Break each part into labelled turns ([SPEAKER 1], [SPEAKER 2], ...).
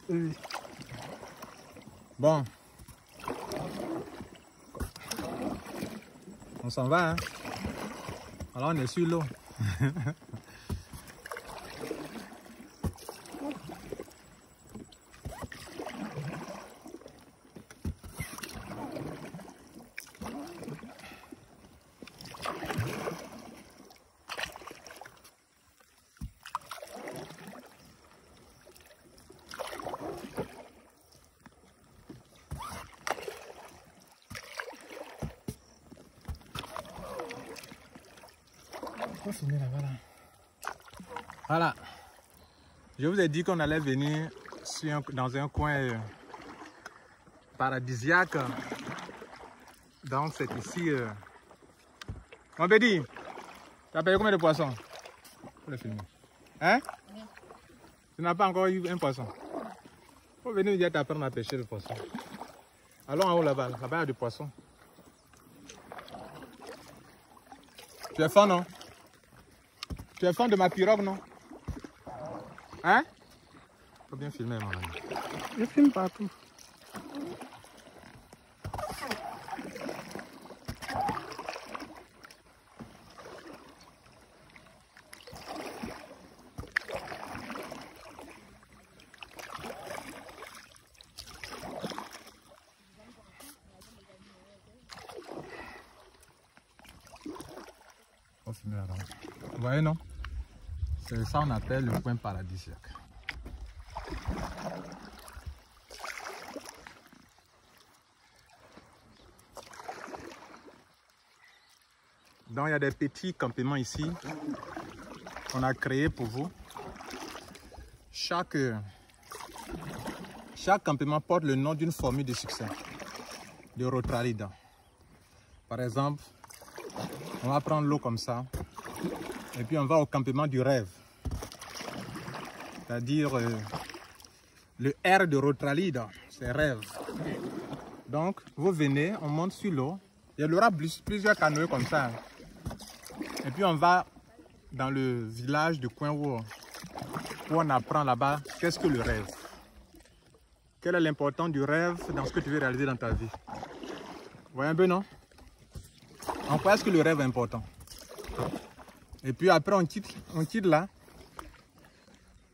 [SPEAKER 1] Oui.
[SPEAKER 2] Bon. On s'en va, hein. Alors on est sur l'eau.
[SPEAKER 1] On va finir là-bas là.
[SPEAKER 2] Voilà. Je vous ai dit qu'on allait venir dans un coin paradisiaque. Donc c'est ici. Mon bédi, tu as payé combien de poissons pour le filmer? Hein? Tu n'as pas encore eu un poisson? Faut venir dire t'apprendre à pêcher le poisson. Allons en haut là-bas. Là-bas il y a du poisson. Tu es fan, non? Tu es fan de ma pirogue, non? Hein? Faut bien filmer, mon ami.
[SPEAKER 1] Je filme partout.
[SPEAKER 2] On filme là-bas. Vous voyez, non? C'est ça qu'on appelle le coin paradisiaque. Donc il y a des petits campements ici qu'on a créés pour vous. Chaque campement porte le nom d'une formule de succès de Rotralida. Par exemple, on va prendre l'eau comme ça et puis on va au campement du rêve. C'est-à-dire le R de Rotralida, c'est rêve. Donc vous venez, on monte sur l'eau. Il y aura plusieurs canoës comme ça. Et puis on va dans le village de Coin où on apprend là-bas qu'est-ce que le rêve. Quelle est l'importance du rêve dans ce que tu veux réaliser dans ta vie. Vous voyez un peu, non? En quoi est-ce que le rêve est important? Et puis après on quitte là.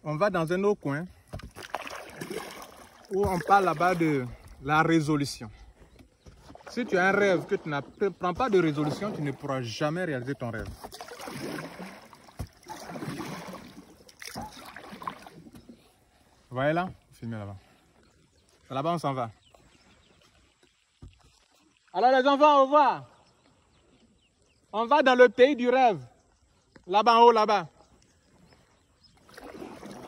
[SPEAKER 2] On va dans un autre coin où on parle là-bas de la résolution. Si tu as un rêve que tu ne prends pas de résolution, tu ne pourras jamais réaliser ton rêve. Vous voyez là? Filmez là-bas. Là-bas, on s'en va. Alors les enfants, au revoir. On va dans le pays du rêve. Là-bas en haut, là-bas.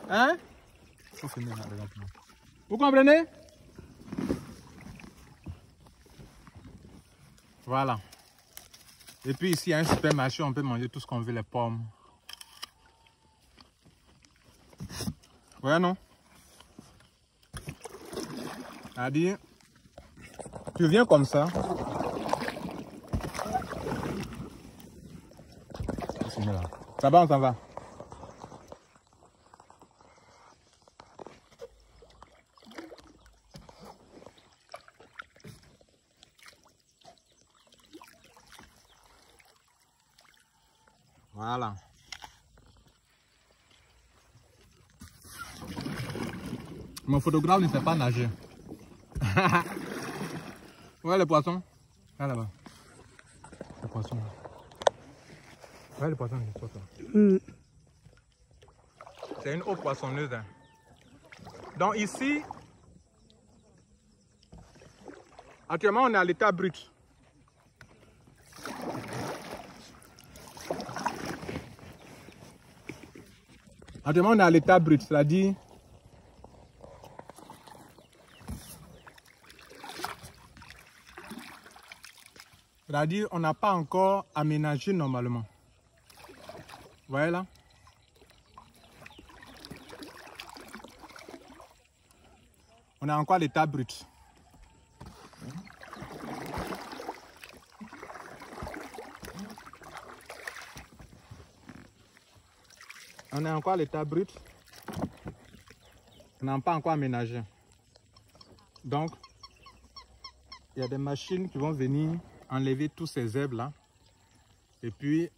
[SPEAKER 2] Hein? Faut filmer là, les enfants. Vous comprenez? Voilà. Et puis ici, il y a un supermarché, on peut manger tout ce qu'on veut, les pommes. Ouais, non? C'est-à-dire, tu viens comme ça. Ça va, on s'en va. Voilà. Mon photographe ne sait pas nager. Ouais, les poissons. Ah, là-bas. Les poissons. Ouais, les poissons, ils sont là. C'est une eau poissonneuse. Hein. Donc ici, actuellement, on est à l'état brut. Actuellement, on est à l'état brut, c'est-à-dire on n'a pas encore aménagé normalement. Vous voyez là? On est encore à l'état brut. On est encore à l'état brut. n'ont pas encore aménagé. Donc, il y a des machines qui vont venir enlever tous ces herbes là. Et puis,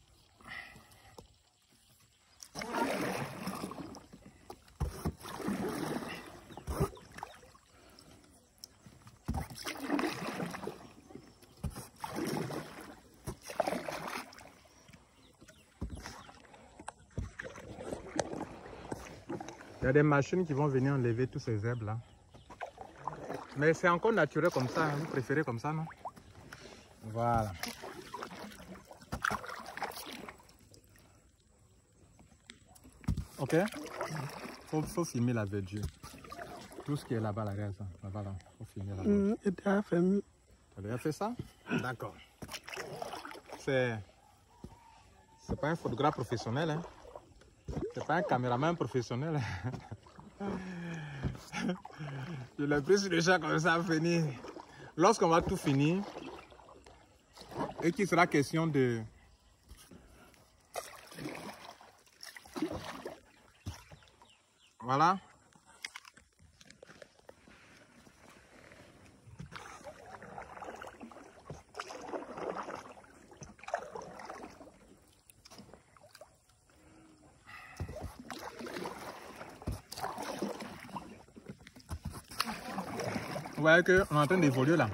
[SPEAKER 2] il y a des machines qui vont venir enlever tous ces herbes là. Mais c'est encore naturel comme ça, vous préférez comme ça, non? Voilà. Ok? Faut filmer la verdure. Tout ce qui est là-bas, là, ça. Là-bas, là. Faut filmer là-bas.
[SPEAKER 1] Et tu as fait mieux.
[SPEAKER 2] Tu as déjà fait ça? D'accord. C'est pas un photographe professionnel, hein? C'est pas un caméraman professionnel. Je l'ai pris sur le champ comme ça à finir. Lorsqu'on va tout finir, et qu'il sera question de... Voilà. Vous voyez qu'on est en train d'évoluer là.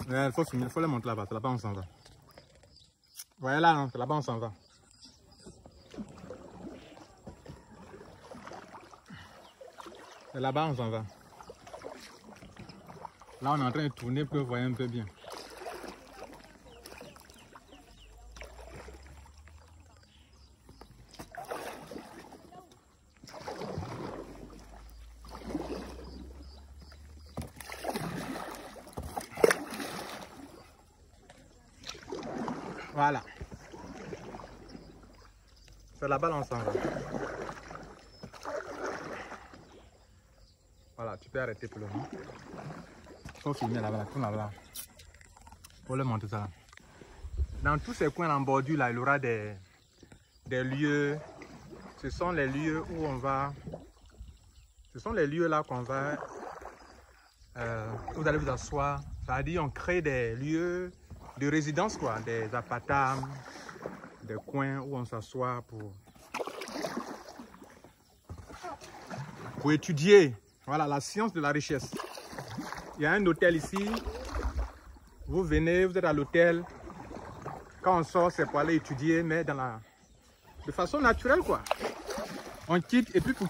[SPEAKER 2] Il faut les monter là-bas, c'est là-bas on s'en va. Vous voyez là, c'est là-bas on s'en va. C'est là-bas on s'en va. Là on est en train de tourner pour que vous voyez un peu bien. Voilà. C'est là-bas on s'en va. Voilà, tu peux arrêter pour le moment. Il faut filmer là-bas, tout là-bas. Pour le monter ça. Dans tous ces coins en bordure là, il y aura des lieux. Ce sont les lieux où on va. Ce sont les lieux là qu'on va. Vous allez vous asseoir. C'est-à-dire on crée des lieux de résidence quoi, des appartements, des coins où on s'assoit pour étudier. Voilà, la science de la richesse. Il y a un hôtel ici. Vous venez, vous êtes à l'hôtel. Quand on sort, c'est pour aller étudier, mais de façon naturelle, quoi. On quitte, et puis pour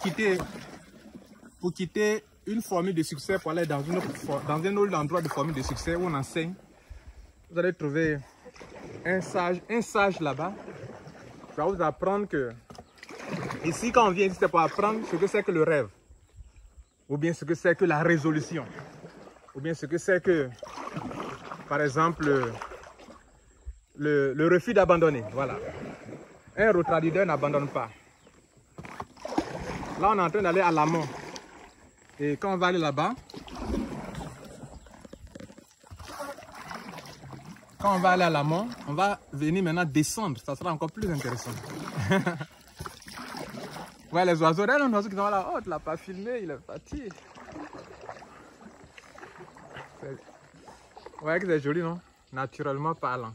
[SPEAKER 2] quitter une formule de succès, pour aller dans un autre endroit de formule de succès où on enseigne, vous allez trouver un sage là-bas. Il va vous apprendre que ici, quand on vient ici, c'est pour apprendre ce que c'est que le rêve. Ou bien ce que c'est que la résolution. Ou bien ce que c'est que, par exemple, le refus d'abandonner. Voilà. Un retraideur n'abandonne pas. Là, on est en train d'aller à l'amont. Et quand on va aller là-bas, quand on va aller à l'amont, on va venir maintenant descendre. Ça sera encore plus intéressant. Ouais, les oiseaux, là, les oiseaux qui sont là, oh, tu l'as pas filmé, il est parti. Ouais, que c'est joli, non? Naturellement parlant.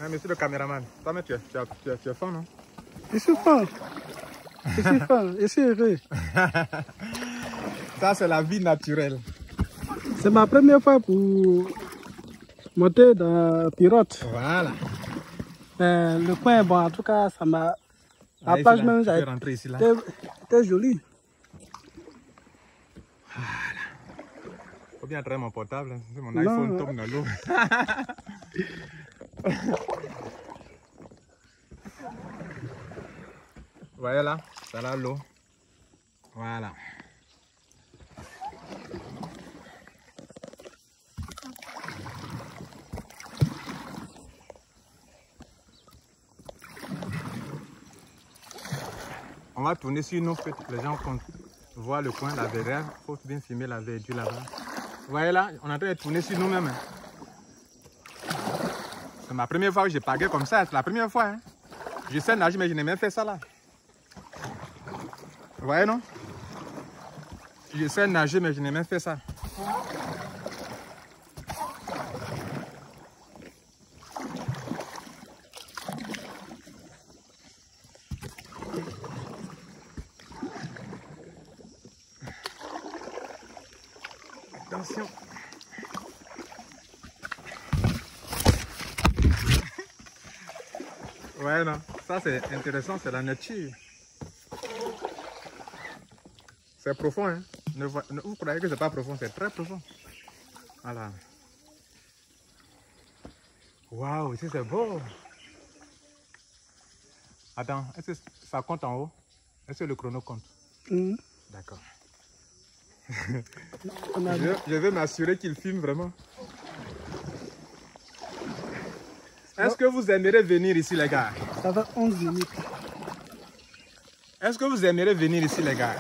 [SPEAKER 2] Ah, monsieur le caméraman, toi, mais tu es fort, non?
[SPEAKER 1] Je suis fort. Je suis fort. Je suis heureux.
[SPEAKER 2] Ça, c'est la vie naturelle.
[SPEAKER 1] C'est ma première fois pour monter dans pirogue.
[SPEAKER 2] Voilà.
[SPEAKER 1] Le coin, bon, en tout cas, ça m'a... La plage même, j'ai
[SPEAKER 2] rentrer ici, là.
[SPEAKER 1] C'était joli.
[SPEAKER 2] Voilà. Faut bien traiter mon portable. Hein. Mon iPhone tombe dans l'eau. Vous voyez là, ça là l'eau. Voilà. On va tourner sur nous, que les gens voient le coin, la verdure. Il faut bien filmer la verdure là-bas. Vous voyez là, on est en train de tourner sur nous-mêmes. C'est ma première fois que j'ai pagaie comme ça. C'est la première fois. Hein. Je sais nager, mais je n'ai même fait ça là. Vous voyez, non? Je sais nager, mais je n'ai même fait ça. Attention. Ouais, non. Ça, c'est intéressant, c'est la nature. C'est profond, hein. Vous croyez que c'est pas profond, c'est très profond. Voilà. Waouh, ici c'est beau. Attends, est-ce que ça compte en haut? Est-ce que le chrono compte? D'accord. Je vais m'assurer qu'il filme vraiment. Est-ce que vous aimeriez venir ici, les gars?
[SPEAKER 1] Ça va 11 minutes.
[SPEAKER 2] Est-ce que vous aimeriez venir ici, les gars?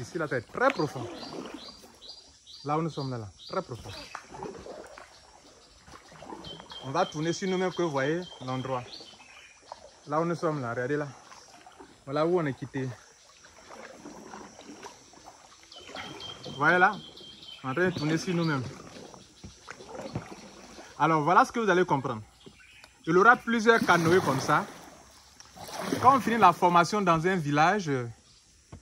[SPEAKER 2] Ici, là, c'est très profond. Là où nous sommes, là, très profond. On va tourner sur nous-mêmes que vous voyez l'endroit. Là où nous sommes, là, regardez là. Voilà où on est quitté. Vous voyez là? On est en train de tourner sur nous-mêmes. Alors, voilà ce que vous allez comprendre. Il y aura plusieurs canoës comme ça. Quand on finit la formation dans un village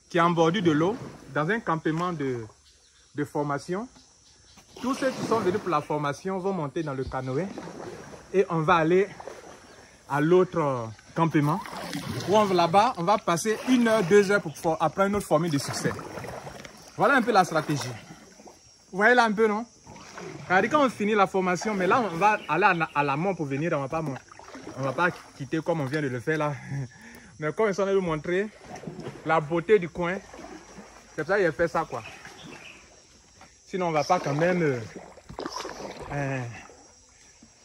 [SPEAKER 2] qui est en bordure de l'eau, dans un campement de formation, tous ceux qui sont venus pour la formation vont monter dans le canoë et on va aller à l'autre campement où là-bas, on va passer 1 heure, 2 heures pour apprendre notre formule de succès. Voilà un peu la stratégie. Vous voyez là un peu, non? Quand on finit la formation, mais là, on va aller à l'amont pour venir, on ne va pas quitter comme on vient de le faire là. Mais comme ils sont allés nous montrer la beauté du coin, c'est pour ça qu'il a fait ça, quoi. Sinon, on ne va pas quand même...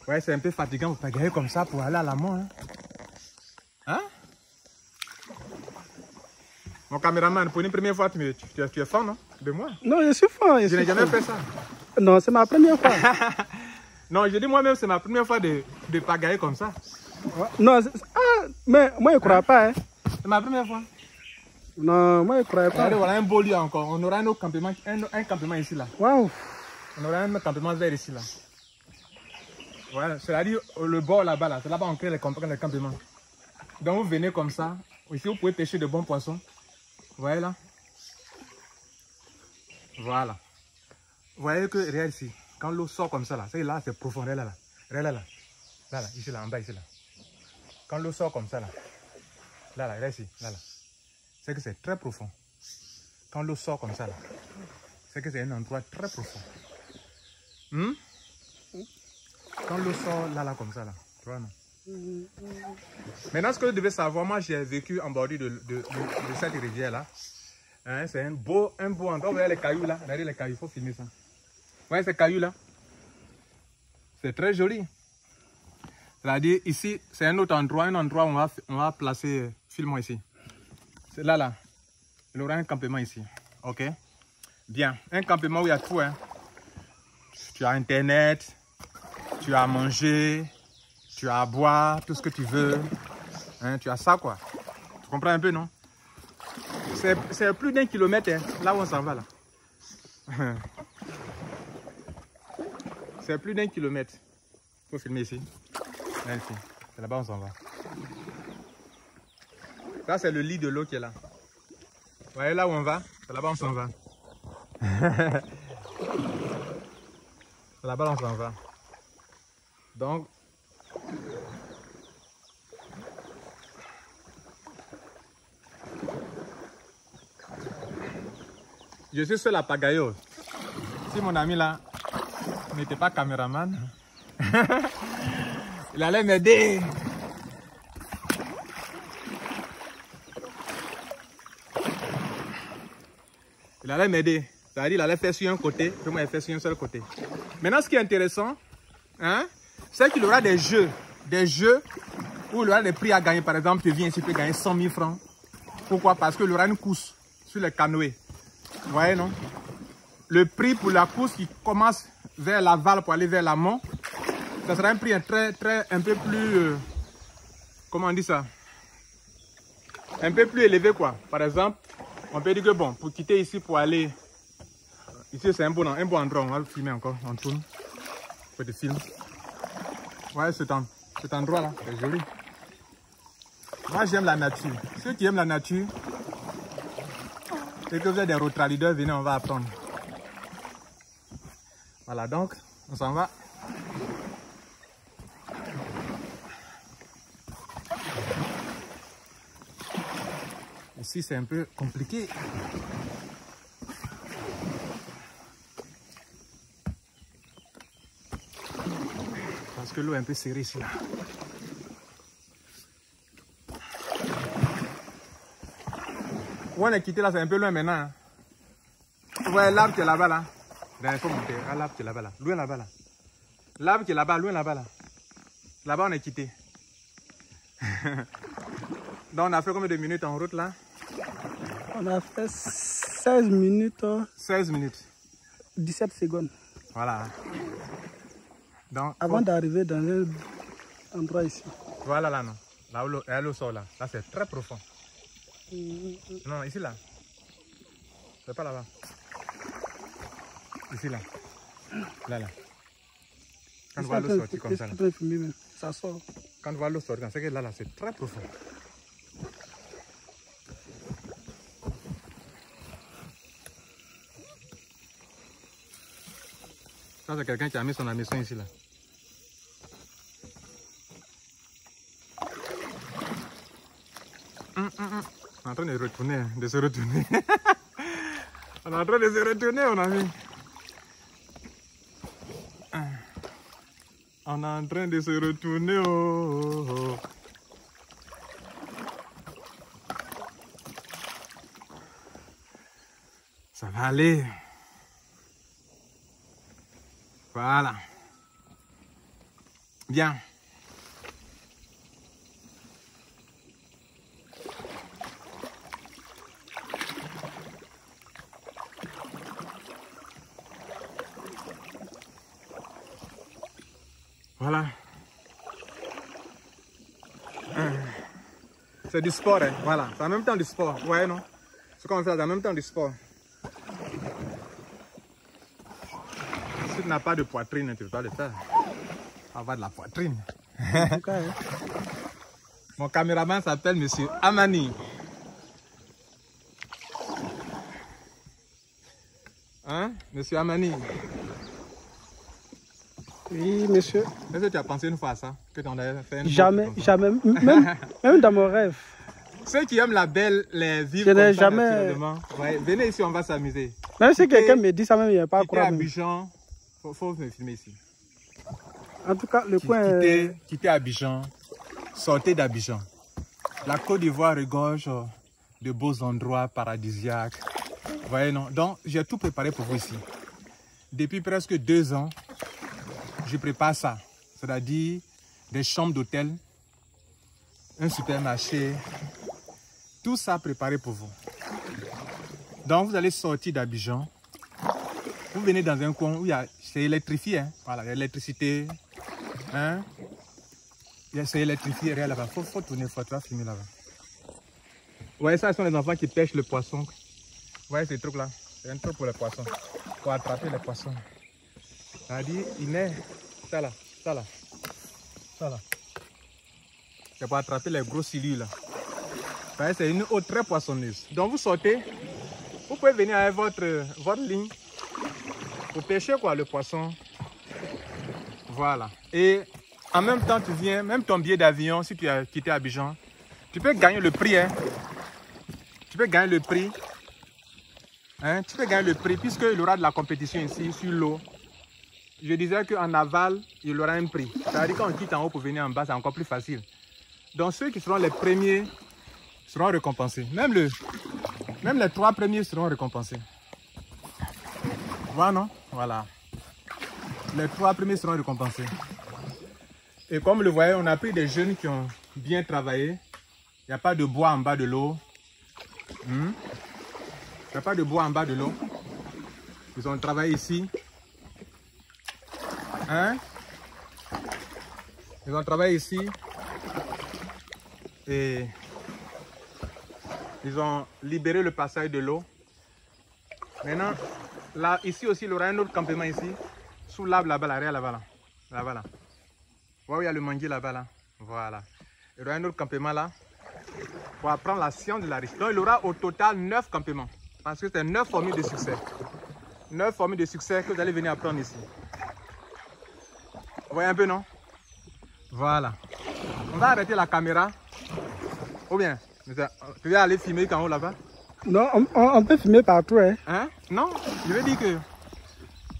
[SPEAKER 2] ouais, c'est un peu fatigant pour pagayer comme ça pour aller à l'amont. Hein? Hein? Mon caméraman, pour une première fois, tu es fan, non? De moi?
[SPEAKER 1] Non, je suis fan.
[SPEAKER 2] Je n'ai jamais fait ça.
[SPEAKER 1] Non, c'est ma première fois.
[SPEAKER 2] Non, je dis moi-même, c'est ma première fois de pagayer comme ça.
[SPEAKER 1] Non, mais moi, je ne crois pas. Hein.
[SPEAKER 2] C'est ma première fois.
[SPEAKER 1] Non, moi, je ne crois pas.
[SPEAKER 2] Regardez, voilà un beau lieu encore. On aura un autre campement, un campement ici, là.
[SPEAKER 1] Waouh.
[SPEAKER 2] On aura un campement vert ici, là. Voilà, c'est-à-dire le bord là-bas, là. C'est là-bas on crée les campements. Donc, vous venez comme ça. Ici, vous pouvez pêcher de bons poissons. Vous voyez là? Voilà. Vous voyez que, regarde ici, quand l'eau sort comme ça, là, c'est là, c'est profond, là, là. Regarde là, là, là, ici, là, en bas, ici, là. Quand l'eau sort comme ça, là, là, là, regarde ici, là, là. C'est que c'est très profond. Quand l'eau sort comme ça, là, c'est que c'est un endroit très profond. Quand l'eau sort là, là, comme ça, là, tu vois, non? Maintenant, ce que vous devez savoir, moi, j'ai vécu en bordure de cette rivière-là. Hein, c'est un beau endroit. Vous voyez les cailloux là? Regardez les cailloux, il faut filmer ça. Vous voyez ces cailloux là? C'est très joli. C'est-à-dire, ici, c'est un autre endroit, où on va placer, filme-moi ici. C'est là, là. Il y aura un campement ici. Ok? Bien. Un campement où il y a tout. Hein. Tu as Internet, tu as à manger, tu as à boire, tout ce que tu veux. Hein, tu as ça, quoi. Tu comprends un peu, non? C'est plus d'1 kilomètre, hein, là où on s'en va, là. C'est plus d'1 kilomètre. Il faut filmer ici. Là, ici. C'est là-bas où on s'en va. Ça, c'est le lit de l'eau qui est là. Vous voyez là où on va? C'est là-bas où on s'en va. C'est là-bas où on s'en va. Donc, je suis seul à pagailler. Si mon ami là n'était pas caméraman, il allait m'aider. Il allait m'aider. C'est-à-dire il allait faire sur un côté, puis moi il fait sur un seul côté. Maintenant ce qui est intéressant, hein, c'est qu'il y aura des jeux où il y aura des prix à gagner. Par exemple, tu viens ici, tu peux gagner 100 000 francs. Pourquoi? Parce qu'il y aura une course sur les canoës. Vous voyez, non? Le prix pour la course qui commence vers l'aval pour aller vers l'amont, ça sera un prix un peu plus... comment on dit ça? Un peu plus élevé, quoi. Par exemple, on peut dire que bon, pour quitter ici, pour aller... Ici, c'est un bon endroit, on va le filmer encore, on tourne. Petit film. Ouais, cet endroit-là, c'est joli. Moi, j'aime la nature. Ceux qui aiment la nature, et que vous êtes des road riders, venez, on va apprendre. Voilà, donc, on s'en va. Ici, c'est un peu compliqué. Parce que l'eau est un peu serrée ici, là. Où on est quitté là, c'est un peu loin maintenant. Vous voyez l'arbre qui est là-bas, là. Il faut monter. Ah, l'arbre qui est là-bas, là. Loin là-bas, là. L'arbre qui est là-bas, loin là-bas, là. Là-bas, on est quitté. Donc, on a fait combien de minutes en route, là?
[SPEAKER 1] On a fait 16 minutes.
[SPEAKER 2] 16 minutes.
[SPEAKER 1] 17 secondes.
[SPEAKER 2] Voilà. Donc,
[SPEAKER 1] avant d'arriver dans un endroit ici.
[SPEAKER 2] Voilà, là, non. Là où l'eau sort, là. Là, c'est très profond. Non, ici, là. C'est pas là-bas. Ici, là. Là, là. Quand on voit l'eau sortir comme ça, là.
[SPEAKER 1] Ça sort.
[SPEAKER 2] Quand on voit l'eau sortir, c'est que là, là, c'est très profond. Ça, c'est quelqu'un qui a mis son hameçon ici, là. On est en train de retourner, de se retourner. On est en train de se retourner, mon ami. On est en train de se retourner. Oh, oh. Ça va aller. Voilà. Bien. Voilà. C'est du sport, hein. Voilà. C'est en même temps du sport. Ouais, non? Ce qu'on fait, c'est en même temps du sport. Si tu n'as pas de poitrine, tu ne peux pas le faire. Avoir de la poitrine.
[SPEAKER 1] En tout cas, hein.
[SPEAKER 2] Mon caméraman s'appelle Monsieur Amani. Hein, Monsieur Amani?
[SPEAKER 1] Oui, monsieur.
[SPEAKER 2] Est-ce que tu as pensé une fois à ça? Que tu en avais fait une
[SPEAKER 1] Jamais, jamais. Même dans mon rêve.
[SPEAKER 2] Ceux qui aiment la belle, les vivre
[SPEAKER 1] Je
[SPEAKER 2] comme
[SPEAKER 1] n'ai
[SPEAKER 2] ça
[SPEAKER 1] jamais...
[SPEAKER 2] naturellement. Ouais, venez ici, on va s'amuser.
[SPEAKER 1] Même si quelqu'un me dit ça, même il n'y a pas à
[SPEAKER 2] Quitter
[SPEAKER 1] croire.
[SPEAKER 2] Abidjan, faut me filmer ici.
[SPEAKER 1] En tout cas, le coin...
[SPEAKER 2] Quitter Abidjan, sortez d'Abidjan. La Côte d'Ivoire regorge de beaux endroits paradisiaques. Vous voyez, non? Donc, j'ai tout préparé pour vous ici. Depuis presque 2 ans, je prépare ça. C'est-à-dire des chambres d'hôtel, un supermarché, tout ça préparé pour vous. Donc, vous allez sortir d'Abidjan. Vous venez dans un coin où c'est électrifié. Hein? Voilà, il y a l'électricité. Hein? C'est électrifié. Regarde là-bas. Faut tourner, faut filmer là-bas. Vous voyez, ça, ce sont les enfants qui pêchent le poisson. Vous voyez ces trucs-là? C'est un truc pour les poissons. Pour attraper les poissons. C'est-à-dire, il est... Ça là, ça là. Ça là. C'est pour attraper les gros silures là. Vous voyez, c'est une eau très poissonneuse. Donc, vous sortez. Vous pouvez venir avec votre ligne. Pour pêcher quoi, le poisson. Voilà. Et en même temps, tu viens, même ton billet d'avion, si tu as quitté Abidjan, tu peux gagner le prix. Hein. Tu peux gagner le prix. Hein? Tu peux gagner le prix puisqu'il y aura de la compétition ici sur l'eau. Je disais qu'en aval, il y aura un prix. C'est-à-dire quand on quitte en haut pour venir en bas, c'est encore plus facile. Donc ceux qui seront les premiers seront récompensés. Même les 3 premiers seront récompensés. Voilà, non? Voilà. Les 3 premiers seront récompensés. Et comme vous le voyez, on a pris des jeunes qui ont bien travaillé. Il n'y a pas de bois en bas de l'eau. n'y a pas de bois en bas de l'eau. Ils ont travaillé ici. Hein? Ils ont travaillé ici. Et ils ont libéré le passage de l'eau. Maintenant, là, ici aussi, il y aura un autre campement ici. Sous l'arbre là-bas, là-bas. Là-bas, là. Voilà où il y a le manguier là-bas, là. Voilà. Il y aura un autre campement là. Pour apprendre la science de la riche. Donc, il y aura au total 9 campements. Parce que c'est 9 formules de succès. 9 formules de succès que vous allez venir apprendre ici. Vous voyez un peu, non? Voilà. On va arrêter la caméra. Ou bien, tu vas aller filmer qu'en haut là-bas?
[SPEAKER 1] Non, on peut filmer partout.
[SPEAKER 2] Hein? Non, je veux dire que...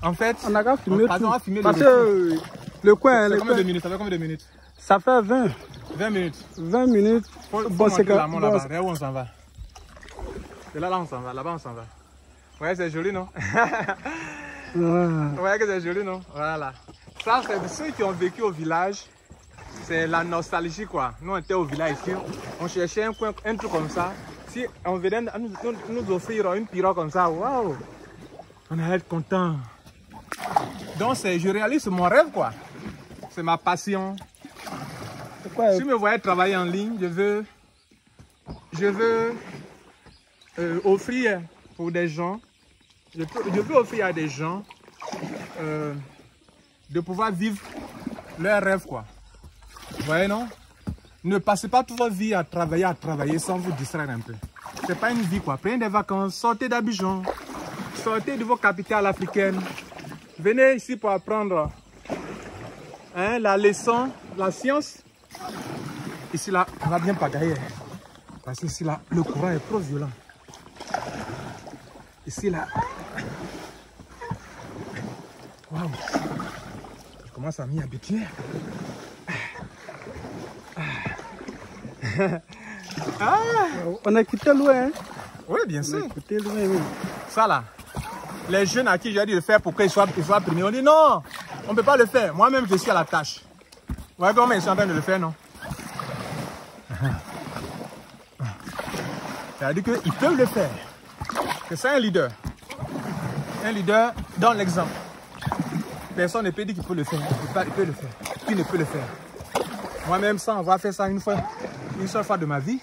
[SPEAKER 2] En fait,
[SPEAKER 1] on a qu'à filmer tout.
[SPEAKER 2] On va filmer
[SPEAKER 1] parce que le coin...
[SPEAKER 2] Ça fait combien de minutes? Ça fait combien de minutes?
[SPEAKER 1] Ça fait 20.
[SPEAKER 2] 20 minutes.
[SPEAKER 1] 20 minutes.
[SPEAKER 2] Bon, c'est que... Là-bas, regarde où on s'en va. C'est là, on s'en va. Là-bas, on s'en va. Ouais, c'est joli, non? Ouais, que c'est joli, non? Voilà. Ça, c'est ceux qui ont vécu au village. C'est la nostalgie, quoi. Nous, on était au village ici. On cherchait un coin, un truc comme ça. Si on venait nous offrir une pirogue comme ça, waouh! On allait être content. Donc, je réalise mon rêve, quoi. C'est ma passion. Si vous me voyez travailler en ligne, je veux offrir pour des gens, je veux offrir à des gens de pouvoir vivre leur rêve, quoi. Vous voyez, non? Ne passez pas toute votre vie à travailler sans vous distraire un peu. C'est pas une vie, quoi. Prenez des vacances, sortez d'Abidjan, sortez de vos capitales africaines. Venez ici pour apprendre la leçon, la science. Ici, là, on va bien pagailler. Parce que ici, là, le courant est trop violent. Ici, là. Waouh. Je commence à m'y habituer.
[SPEAKER 1] Ah. On a quitté loin. Hein?
[SPEAKER 2] Oui, bien sûr.
[SPEAKER 1] On a quitté loin, oui.
[SPEAKER 2] Ça, là. Les jeunes à qui j'ai dit de le faire pour qu'ils soient primés, on dit non, on ne peut pas le faire. Moi-même, je suis à la tâche. Vous voyez comment ils sont en train de le faire, non? C'est-à-dire qu'ils peuvent le faire. Que c'est un leader. Un leader donne l'exemple. Personne ne peut dire qu'il peut le faire. Il peut le faire. Qui ne peut le faire? Moi-même, ça, on va faire ça une seule fois de ma vie.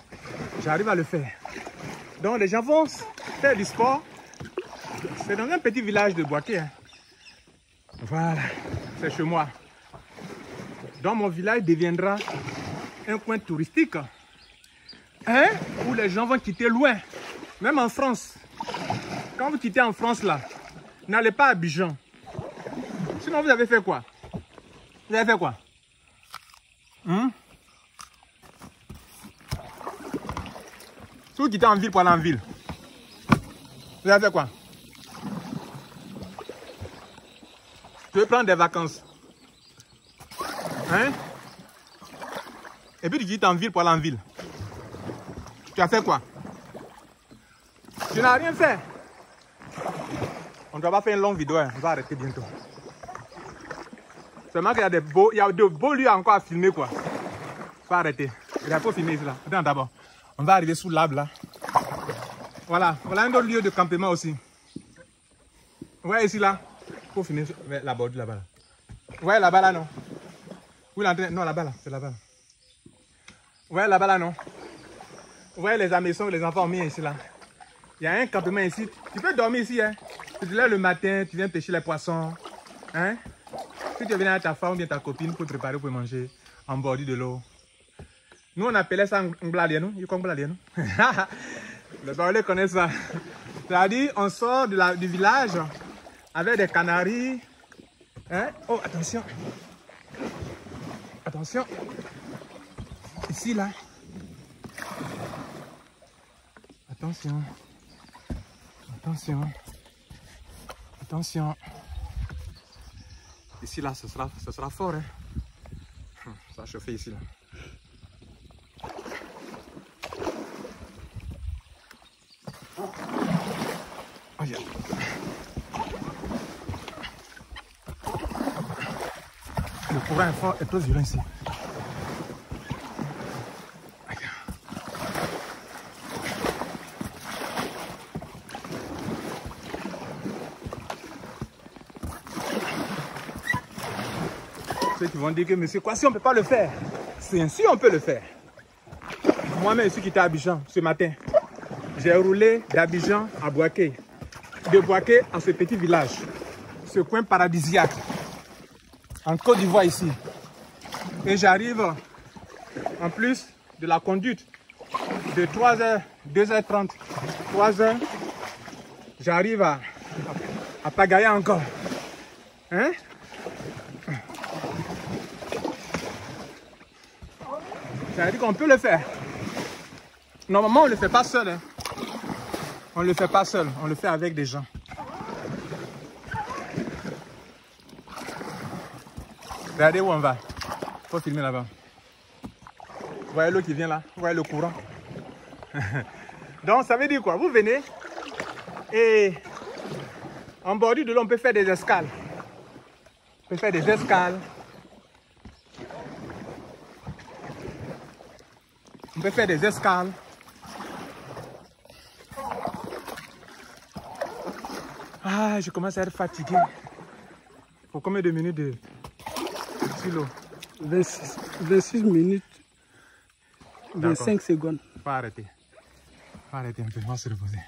[SPEAKER 2] J'arrive à le faire. Donc, les gens vont faire du sport. C'est dans un petit village de Boaké. Hein. Voilà, c'est chez moi. Donc, mon village deviendra un coin touristique. Hein? Où les gens vont quitter loin. Même en France. Quand vous quittez en France, là, n'allez pas à Abidjan. Sinon, vous avez fait quoi? Vous avez fait quoi? Si vous quittez en ville pour aller en ville, vous avez fait quoi? Tu veux prendre des vacances. Hein? Et puis tu quittes en ville pour aller en ville. Tu as fait quoi? Tu n'as rien fait. On ne doit pas faire une longue vidéo, hein. On va arrêter bientôt. Seulement qu'il y a de beaux lieux encore à filmer, quoi. Faut arrêter. Il faut filmer ici, là. Attends d'abord. On va arriver sous l'arbre, là. Voilà. Voilà un autre lieu de campement aussi. Ouais, ici, là. Faut filmer la bordure là-bas. Là. Ouais, là-bas, là, non. Oui, non, là-bas, là. C'est là-bas. Là. Ouais, là-bas, là, non. Ouais, les ameçons que les enfants ont mis ici, là. Il y a un campement ici. Tu peux dormir ici, hein. Tu te lèves le matin, tu viens pêcher les poissons. Hein. Si tu viens avec ta femme ou bien ta copine pour te préparer pour manger en bordure de l'eau. Nous, on appelait ça Ngbladien, nous. Les Baoulés connaissent ça. C'est-à-dire, on sort du village avec des canaris. Hein? Oh, attention. Attention. Ici, là. Attention. Attention. Attention. Ici, là, ce sera fort. Hein? Ça va chauffer ici, là. Oh, yeah. Le courant est fort et trop violent ici. ceux qui vont dire que monsieur Kwasi, on ne peut pas le faire. C'est ainsi on peut le faire. Moi-même, je suis quitté à Abidjan ce matin. J'ai roulé d'Abidjan à Bouaké. De Bouaké à ce petit village. Ce coin paradisiaque. En Côte d'Ivoire ici. Et j'arrive, en plus de la conduite de 3h, 2h30, 3h, j'arrive à pagailler encore. Hein? Ça veut dire qu'on peut le faire. Normalement, on ne le fait pas seul. Hein. On ne le fait pas seul, on le fait avec des gens. Regardez où on va. Il faut filmer là-bas. Vous voyez l'eau qui vient là? Vous voyez le courant? Donc ça veut dire quoi? Vous venez et en bordure de l'eau, on peut faire des escales. On peut faire des escales. On peut faire des escales. Ah, je commence à être fatigué. Pour combien de minutes de sur l'eau?
[SPEAKER 1] 26 minutes, 25 secondes.
[SPEAKER 2] Faut arrêter. Faut arrêter un peu, on va se reposer.